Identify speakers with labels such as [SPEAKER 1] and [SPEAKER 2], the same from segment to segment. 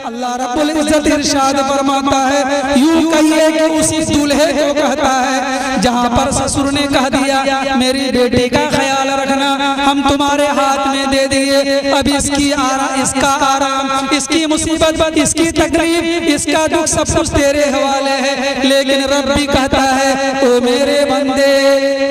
[SPEAKER 1] अल्लाह रब्बुल इज्जत इरशाद फरमाता है, यूं कहिए कि उसी दूल्हे को कहता है जहां पर ससुर ने कह दिया मेरी बेटी का ख्याल रखना, हम तुम्हारे हाथ में दे दिए, अब इसका आराम, इसकी मुसीबत, इसकी तकलीफ, इसका दुख सब कुछ तेरे हवाले है। लेकिन रब भी कहता है ओ मेरे बंदे,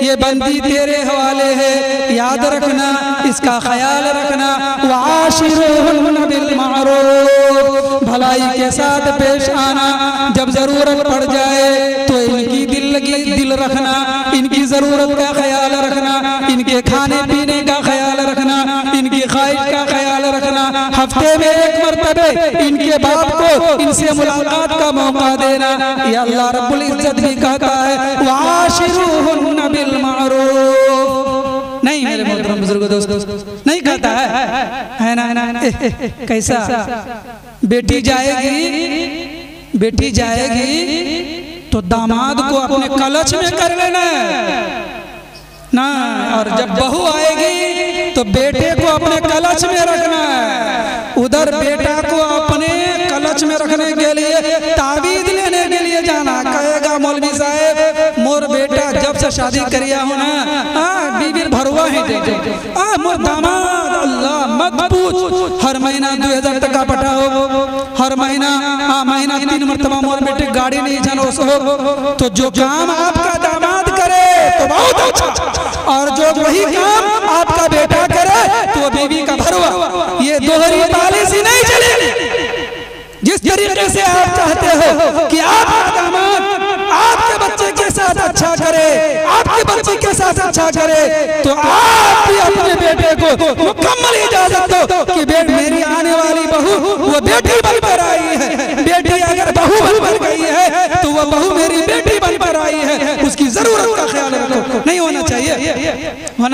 [SPEAKER 1] ये बंदी तेरे हवाले है, याद रखना, इसका ख्याल रखना। वाशिरुहुन्ना बिल मारूफ, भलाई के साथ पेश आना, जब जरूरत पड़ जाए तो इनकी दिल रखना, इनकी जरूरत का ख्याल रखना, इनके खाने पीने का ख्याल रखना, इनकी ख्वाहिश का ख्याल रखना। हफ्ते में एक मरतबे इनके बाप को इनसे मुलाकात का मौका देना। ये अल्लाह रब्बुल इज्जत भी कहता है वाशिरुहुन्ना बिल मारूफ। नहीं मेरे मोहतरम बुजुर्गों दोस्तों, नहीं कहता है ना? कैसा बेटी जाएगी तो दामाद को अपने कलच में कर लेना ना, और जब बहू आएगी तो बेटे को अपने कलच में रखना है। उधर बेटा को अपने कलच में रखने के लिए ताबीज लेने के लिए जाना, कहेगा मौलवी साहब मोर बेटा जब से शादी करिया हो ना बीबी भरवा ही मोर दामाद, अल्लाह मत पूछ, हर महीना 2000 टका पठाओ, हर महीना 3 मरतबा मोर बेटे गाड़ी नहीं जानो सो। तो जो काम आपका दामाद करे तो बहुत अच्छा, और जो वही काम आपका बेटा करे तो बीवी का भरवा। ये दोहरी पॉलिसी नहीं चलेगी। जिस तरीके से आप चाहते हो कि आपका दामाद आपके बच्चे के साथ अच्छा करे, आपके बच्चे के साथ अच्छा करे, तो आप भी अपने बेटे को मुकम्मल इजाजत दो कि मेरी आने वाली बहू वो बेटी बनकर आई है। बेटी अगर बहू बनकर गई है तो वो बहू मेरी बेटी बनकर आई है, उसकी जरूरत का ख्याल रखो। नहीं होना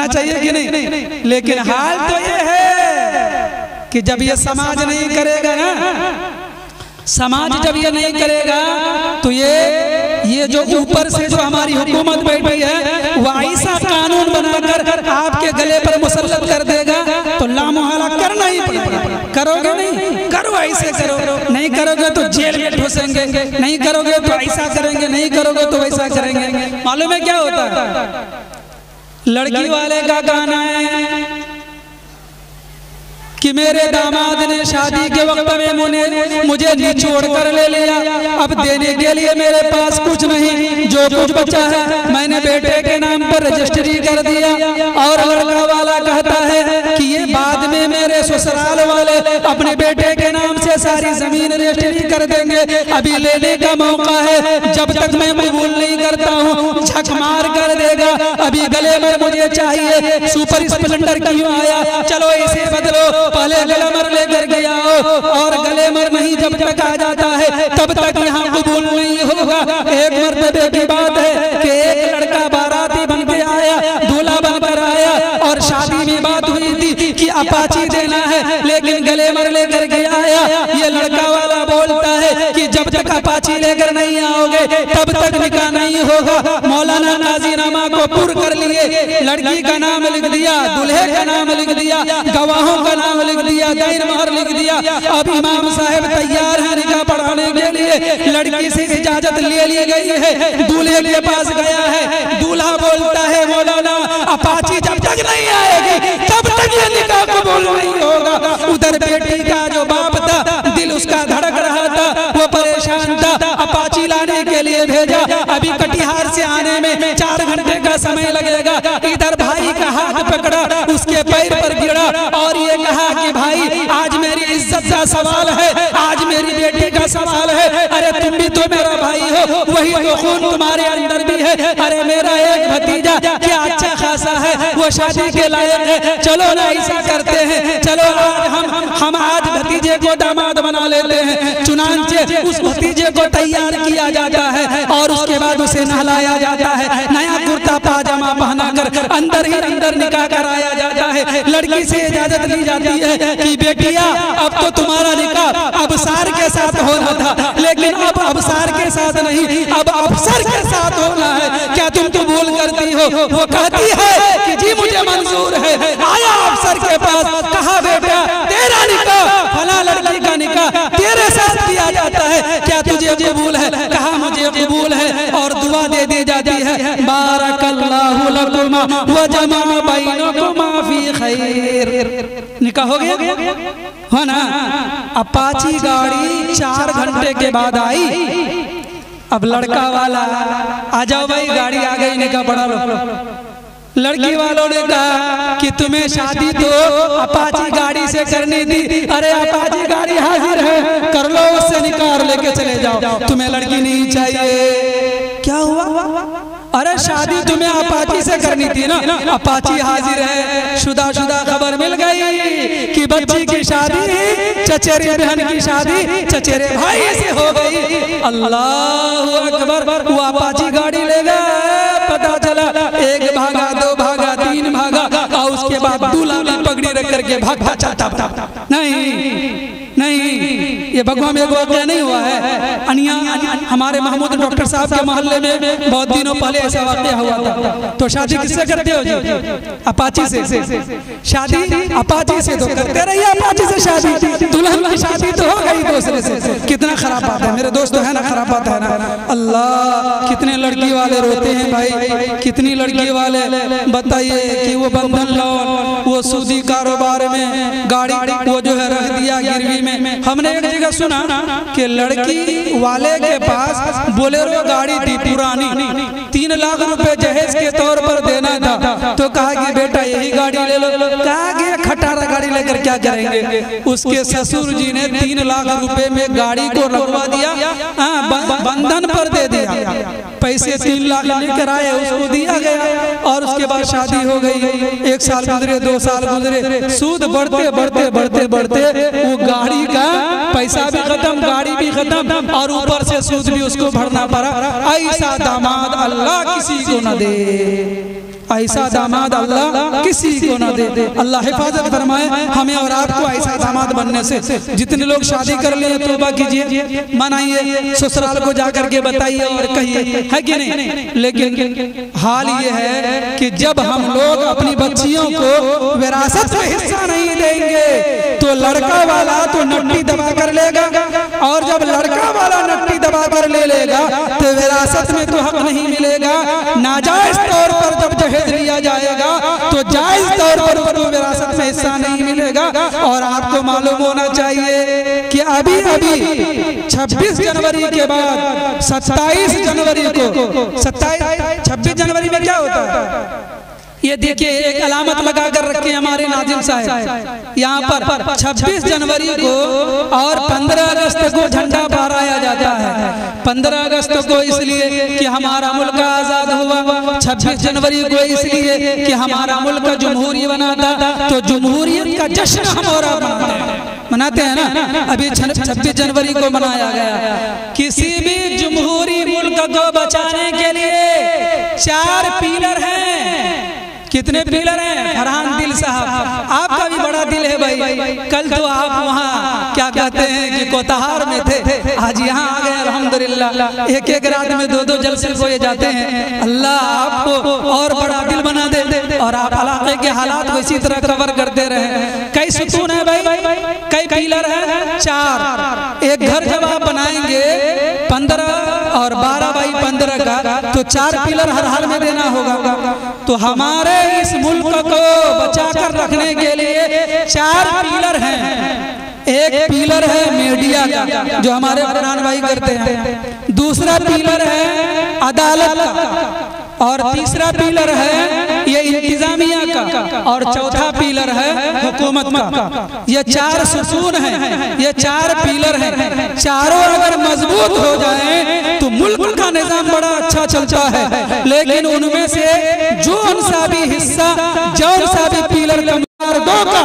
[SPEAKER 1] चाहिए कि नहीं? लेकिन हाल तो ये है कि जब ये समाज नहीं करेगा ना, समाज जब ये नहीं करेगा तो ये जो ऊपर से जो हमारी हुकूमत बैठी है वो ऐसा कानून बनाकर आपके गले पर मुसल्लत कर देगा तो लामोहला करना ही पड़ेगा। करोगे नहीं? करो, ऐसे करो, नहीं करोगे तो जेल में ठूसेंगे, नहीं करोगे तो ऐसा करेंगे, नहीं करोगे तो वैसा करेंगे। मालूम है क्या होता है? लड़की वाले का गाना है कि मेरे दामाद ने शादी के वक्त में मुझे निचोड़ कर ले लिया, अब देने के लिए मेरे पास कुछ नहीं, जो कुछ बचा है मैंने बेटे के नाम पर रजिस्ट्री कर दिया। और लड़का वाला कहता है कि ये बाद में मेरे ससुराल वाले अपने बेटे के नाम से सारी जमीन रजिस्ट्री कर देंगे, अभी लेने का मौका है, जब तक मैं कबूल नहीं करता हूँ झक मार कर देगा। अभी गले में मुझे चाहिए, सुपर स्प्लेंडर क्यों आया, चलो इसे बदलो, पहले गलेमर लेकर गया हो, और गलेमर नहीं जब तक आ जाता है तब तक यहाँ कबूल नहीं होगा। एक मरतबे की बात है कि एक लड़का बाराती बन के आया, दूल्हा बनकर आया, और शादी में बात हुई थी कि अपाची देना है, लेकिन गलेमर लेकर के आया। ये लड़का वाला बोलता है कि जब तक अपाची लेकर नहीं आओगे तब तक निकाह नहीं होगा। मौलाना नाजीनामा को पूरा कर लिए, लड़की का नाम लिख दिया, दूल्हे का नाम लिख दिया, गवाहों का नाम लिख दिया, दायर महर लिख दिया। अब इमाम साहब तैयार है निकाह पढ़ाने के लिए, लड़की से इजाजत ले ली गई है, दूल्हे के पास गया है, दूल्हा बोलता है मौलाना अपाची जब तक नहीं आएगी तब तक ये निकाह कबूल नहीं होगा। उधर बेटी का जो बाप था दिल उसका धड़क रहा था, वो परेशान था, अपाची लाने के लिए भेजा, अभी कटिहार से आने में 4 घंटे का समय लगेगा। इधर भाई का हाथ पकड़ा, उसके पैर पर गिरा और ये कहा कि भाई आज मेरी इज्जत का सवाल है, आज मेरी बेटी का सवाल है। अरे तुम भी तो मेरा भाई हो, वही तो खून तुम्हारे अंदर भी है। अरे मेरा एक भतीजा क्या अच्छा खासा है, वो शादी के लायक है, चलो ना ऐसा करते हैं, चलो हम आज भतीजे को दामाद बना लेते हैं। चुनांचे उस भतीजे को तैयार किया जाता है और उसके बाद उसे नहलाया जाता है, नया कुर्ता पाजामा पहनाकर अंदर ही अंदर निकाह कराया जाता है। लड़की से इजाजत ली जाती है कि बेटिया अब तो तुम्हारा निकाह अबसार के साथ होना था, लेकिन अब अबसार के साथ नहीं, अब अफसर के साथ होना है, क्या तुम कबूल करती हो? वो कहती है कि जी मुझे मंजूर है। आया अफसर के पास, कहा बेटा तेरा निकाह फला लड़की का निकाह तेरे क्या तुझे कबूल है? कहा मुझे कबूल है, और दुआ दे दी जाती है, बारकल्लाहु लकुमा व जमा बैनकुमा फी खैर। निकाह हो गया है ना। अपाची गाड़ी 4 घंटे के बाद आई। अब लड़का वाला, आ जाओ भाई, गाड़ी आ गई, निकाह पढ़ा लो। लड़की वालों ने कहा कि तुम्हें शादी तो अपाची गाड़ी से करनी थी। अरे अपाची गाड़ी हाजिर है, कर लो, उससे निकाह लेके चले जाओ, तुम्हें लड़की नहीं चाहिए। क्या हुआ? अरे शादी तुम्हें अपाची से करनी थी ना, अपाची हाजिर है। शुदा खबर मिल गई कि बच्ची की शादी, चचेरे बहन की शादी चचेरे भाई से हो गई। अल्लाह अकबर। वो अपाची गाड़ी ले गया, पता चला 1 भागा, 2 भागा, 3 भागा, और उसके बाद दूल्हा भी पगड़ी रख करके भाग जाता। नहीं, ये भगवान में वाक़या नहीं हुआ है। अनिया हमारे महमूद डॉक्टर साहब के मोहल्ले में बहुत दिनों पहले ऐसा वाक़या हुआ था। तो शादी किससे करते हो जी? अपाची से। शादी अपाची से तो करते रहिए, अपाची से शादी। दुल्हन की शादी तो हो गई दूसरे से। कितना खराब बात है मेरे दोस्त, है ना, खराब बात है ना। अल्लाह, कितने लड़की वाले रोते हैं भाई, कितनी लड़की वाले बताइए कि वो बंधन लोन, वो सूदी कारोबार में गाड़ी वो जो है रख दिया गिरवी में। हमने एक जगह सुना कि लड़की वाले के पास बोलेरो गाड़ी थी पुरानी, 3 लाख रुपए जहेज के तौर पर देना था। तो कहा कि बेटा यही गाड़ी ले लो। कहा कि खटारा गाड़ी लेकर क्या करेंगे? उसके ससुर जी ने 3 लाख रुपए में गाड़ी को रखवा दिया, बंधन पर दे दिया। पैसे 3 लाख लेकर आए, उसको दिया गया, और उसके बाद शादी हो गई। 1 साल गुजरे, 2 साल गुजरे, सूद बढ़ते बढ़ते बढ़ते बढ़ते वो गाड़ी का पैसा भी खत्म, गाड़ी भी खत्म, और ऊपर से सूद भी उसको भरना पड़ा। ऐसा दामाद अल्लाह किसी को न दे, ऐसा दामाद अल्लाह किसी को न दे। अल्लाह हिफाजत फरमाए हमें और आपको ऐसा दामाद बनने से। जितने लोग शादी कर लिए तौबा कीजिए, मनाइए, ससुराल को जाकर के बताइए और कहिए, है कि नहीं? लेकिन हाल ये है कि जब हम लोग अपनी बच्चियों को विरासत में हिस्सा नहीं देंगे तो लड़का वाला तो नट्टी दबा कर लेगा, और जब लड़का वाला नट्टी दबा कर ले लेगा तो विरासत में तो हक नहीं मिलेगा। नाजायज तौर पर जब जहेज लिया जाएगा तो जायज तौर पर वो विरासत में हिस्सा नहीं मिलेगा। और आपको मालूम होना चाहिए कि अभी 26 जनवरी के बाद 27 जनवरी को 26 जनवरी में क्या होता है? ये देखिए, एक अलामत लगा कर रखे हमारे नाजिम साहब यहाँ पर 26 जनवरी को और 15 अगस्त को झंडा फहराया जाता है। 15 अगस्त को इसलिए कि हमारा मुल्क आजाद हुआ, 26 जनवरी को इसलिए कि हमारा मुल्क जमहूरी बना था। तो जमहूरियत का जश्न हम और मनाते हैं ना। अभी 26 जनवरी को मनाया गया। किसी भी जमहूरी मुल्क को बचाने के लिए 4 पिलर हैं। कितने पिलर हैं? फरहान दिल साहब, आपका भी बड़ा दिल है भाई। कल तो आप वहाँ क्या कहते हैं कि कोतहार में थे, आज यहाँ आ गए अल्हम्दुलिल्लाह। एक रात में 2 जलसे कोए जाते हैं। अल्लाह आपको और बड़ा दिल बना दे, और आप इलाके के हालात को इसी तरह कवर करते रहे। कई सुकून है भाई, कई पिलर है? 4। एक घर जब आप बनाएंगे 15 और 12 बाई 15 का, तो 4 पिलर हर हाल में देना होगा। तो हमारे इस मुल्क को बचाकर रखने के लिए 4 पिलर हैं। एक पिलर है मीडिया का, जो हमारे फरहान भाई करते हैं। दूसरा पिलर है अदालत का, और तीसरा पिलर है ये इंतजामिया का, और चौथा पिलर है हुकूमत का। ये 4 सुकून हैं, ये 4 पिलर हैं। चारों अगर मजबूत हो जाएं तो मुल्क का निजाम बड़ा अच्छा चलता है। लेकिन उनमें से जो सा भी हिस्सा, जो सा भी पिलर कमजोर का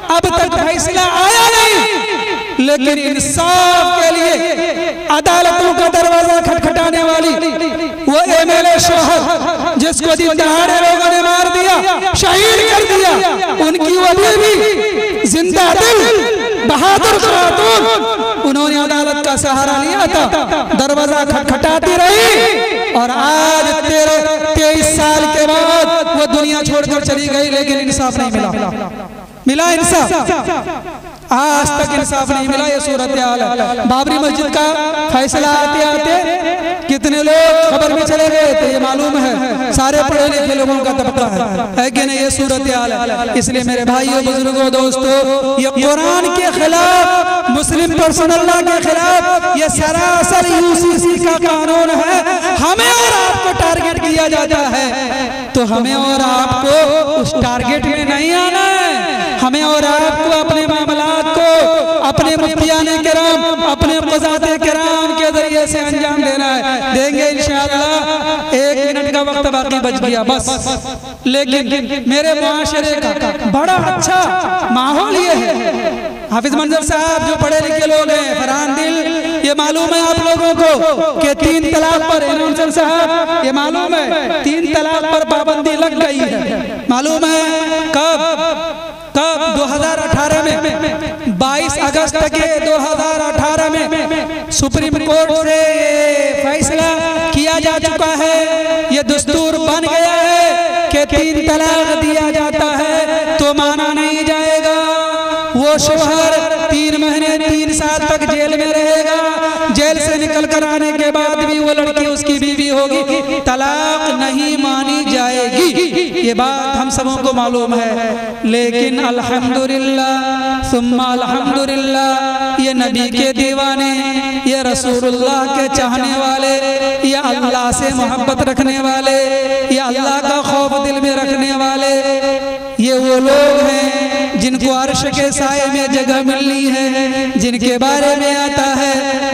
[SPEAKER 1] अब तक फैसला आया नहीं। लेकिन इंसाफ के लिए अदालतों का दरवाजा खटखटाने वाली वो MLA शोहर जिसको दिन दहाड़े लोगों ने मार दिया, शहीद कर दिया, उनकी वजह भी जिंदा दिल बहादुर खातून, उन्होंने अदालत का सहारा लिया था, दरवाजा खटखटाती रही, और आज 23 साल के बाद वो दुनिया छोड़कर चली गई, लेकिन इंसाफ नहीं मिला। इंसाफ आज तक इंसाफ नहीं मिला। ये सूरत हाल है। बाबरी मस्जिद का फैसला आते आते कितने लोग खबर में चले गए थे, ये मालूम है। सारे पढ़े लिखे लोगों का तबका है कि नहीं? ये सूरत हाल है। इसलिए मेरे भाइयों, बुजुर्गों, दोस्तों, ये कुरान के खिलाफ, मुस्लिम पर्सनल लॉ के खिलाफ, ये सरासर यूसीसी का कानून है। हमें और आपको टारगेट किया जाता है, तो हमें और आपको उस टारगेट में नहीं आना है। हमें और आपको अपने मामलात को अपने मुफ्तियाने किराम, अपने क़ज़ाते किराम के जरिए से अंजाम देना है। देंगे इंशाअल्लाह। 1 मिनट का वक्त बाकी बच गया बस। लेकिन मेरे मुआशरे का बड़ा अच्छा माहौल ये है। हाफिज मंजर साहब जो पढ़े लिखे लोग हैं, फरहान दिल, ये मालूम है आप लोगों को कि 3 तलाक पर, इनाम साहब ये मालूम है 3 तलाक पर पाबंदी लग गई है। मालूम है कब 2018 में 22 अगस्त के 2018 में सुप्रीम कोर्ट से फैसला किया जा चुका है। ये दस्तूर बन गया है कि 3 तलाक दिया जाता है तो माना नहीं जाएगा। वो शोहर 3 महीने 3 साल तक जेल में रहेगा। जेल से निकल कर आने के बाद भी वो लड़की उसकी बीवी होगी, तलाक नहीं मानी जाएगी। ये बात हम सबों को मालूम है। लेकिन अल्हम्दुलिल्लाह सुम्मा अल्हम्दुलिल्लाह, ये नबी के दीवाने, ये रसूलुल्लाह के चाहने वाले, ये अल्लाह से मोहब्बत रखने वाले, ये अल्लाह का खौफ दिल में रखने वाले, ये वो लोग हैं जिनको अर्श के साए में जगह मिलनी है, जिनके बारे में आता है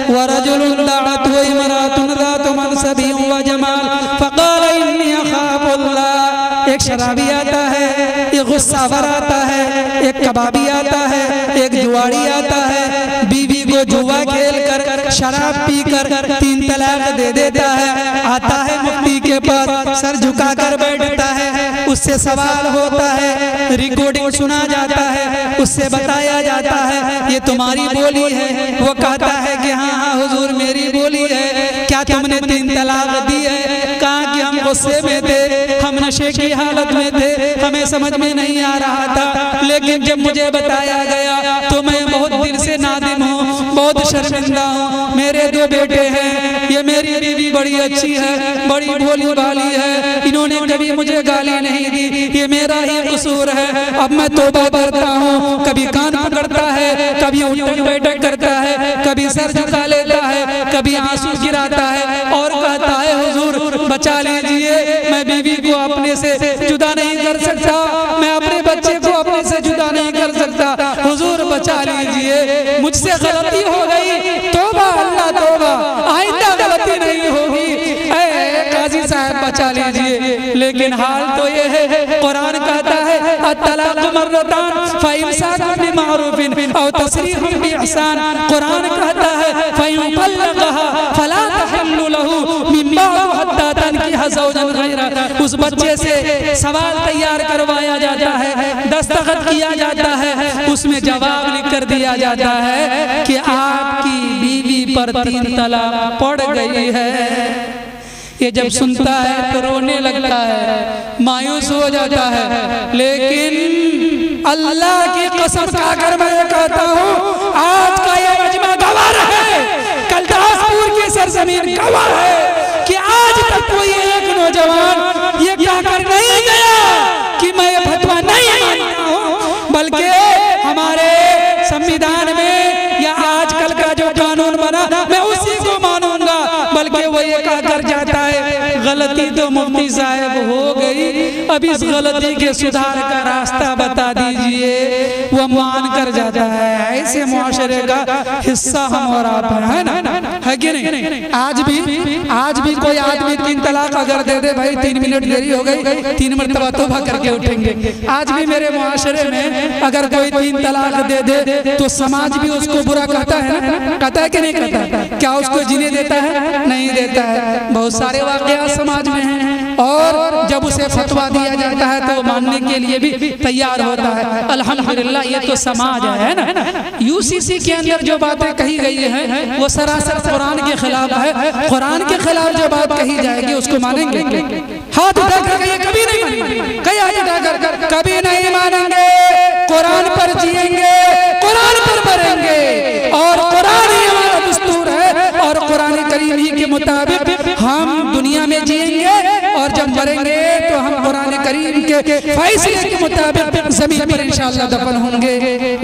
[SPEAKER 1] वरजुलुन दअतहु इमरातुन ज़ातु मनसबिन व जमाल फ़क़ाल इन्नी अख़ाफ़ुल्लाह। एक शराबी आता है, एक गुस्सावर आता है, एक कबाबी आता है, एक जुआड़ी आता है, बीवी को जुआ खेल कर, शराब पी कर 3 तलाक दे देता है। आता है मुफ्ती के पास, सर झुका कर बैठता है, उससे सवाल होता है, रिकॉर्डिंग सुना जाता है, उससे बताया जाता है ये तुम्हारी बोली है। वो कहता है कि हाँ हाँ हुजूर मेरी बोली है। क्या तुमने 3 तलाक दी है? कहा कि हम गुस्से में थे, हम नशे की हालत में थे, हमें समझ में नहीं आ रहा था, लेकिन जब मुझे बताया गया तो मैं बहुत दिल से नादिम हूँ, बहुत शर्मिंदा हूँ। मेरे 2 बेटे हैं, ये मेरी बीवी बड़ी अच्छी है, बड़ी भोली भाली है, इन्होंने कभी मुझे गाली नहीं दी, ये मेरा ही कसूर है। अब मैं तौबा करता हूँ। कभी कान पकड़ता है, कभी उठक बैठक करता है, कभी सर झुका लेता है, कभी आंसू गिराता है और कहता है हुजूर बचा लीजिए, मैं बीवी को अपने से जुदा नहीं कर सकता, मैं अपने बच्चे को अपने से जुदा नहीं कर सकता, हुजूर बचा लीजिए, मुझसे गलती हो गई, तौबा अल्लाह तौबा, आइंदा गलती नहीं होगी, ऐ काजी साहब बचा लीजिए। लेकिन हाल तो ये है, कुरान कहता है अत्तलाक़ मर्रतान फ़इम्साकुन बिमारूफ़िन औ तसरीहुम बिइहसान। कुरान कहता है फ़इन तल्लक़हा फ़ला तहिल्लु लहू मिन बअद हत्ता तनकिह ज़ौजन गैरा। उस बच्चे से सवाल तैयार करवाया जाता है, दस्तखत किया जाता है, उसमें जवाब लिख कर दिया जाता है कि आपकी बीवी पर 3 तलाक पड़ गई है। ये जब सुनता है तो रोने लगता है, मायूस हो जाता है। लेकिन अल्लाह की कसम खाकर मैं कहता हूँ आज का ये मजमा गवाह है, कलदासपुर की सरजमीन गवाह है कि आज तक कोई एक नौजवान ये कहकर नहीं गया कि मैं ये फतवा नहीं मानता हूँ, बल्कि हमारे संविधान में या आजकल का जो कानून बना मैं उसी को मानूंगा, बल्कि वो ये कहकर जाता है गलती तो मुफ्ती साहब हो गई, अब इस गलती के सुधार का रास्ता बता दीजिए, वो मान कर जाता है। ऐसे मुआशरे का हिस्सा हम और आप है ना, है कि नहीं? आज भी कोई आदमी 3 तलाक अगर दे दे, भाई 3 मिनट देरी हो गई, 3 मरतबा तौबा करके उठेंगे। आज भी मेरे मुआशरे में अगर कोई 3 तलाक दे दे तो समाज भी उसको बुरा कहता है ना, कहता है कि नहीं कहता? क्या उसको जीने देता है? नहीं देता है। बहुत सारे वाक़यात समाज में हैं और जब उसे फतवा दिया जाता है तो मानने के लिए भी तैयार होता है। अल्हम्दुलिल्लाह ये तो समाज है ना। यूसीसी के अंदर जो बातें कही गई हैं वो सरासर कुरान के खिलाफ है। कुरान के खिलाफ जो बात कही जाएगी उसको मानेंगे? हाथ उठाकर कहिए कभी नहीं मानेंगे, कहीं हाथ उठाकर कभी नहीं मानेंगे। कुरान पर जिएंगे, कुरान पर मरेंगे और कुरान ही हमारा दस्तूर है और कुरान करीम ही के मुताबिक हम दुनिया में जिएंगे और जब मरेंगे तो हम कुरान करीम के फैसले के मुताबिक जमीन पर इंशाअल्लाह दफन होंगे।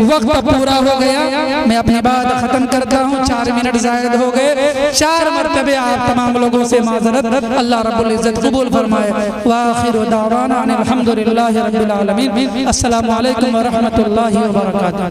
[SPEAKER 1] वक्त पूरा हो गया, मैं अपनी बात खत्म करता हूँ। 4 मिनट जायद हो गए। 4 मरतबे आप तमाम लोगों से माजरत। अल्लाह रब्बुल इज्जत कबूल फरमाए। व आखिरु दावाना अनिल हम्दुलिल्लाहि रब्बिल आलमीन। अस्सलामु अलैकुम व रहमतुल्लाहि व बरकातुहू।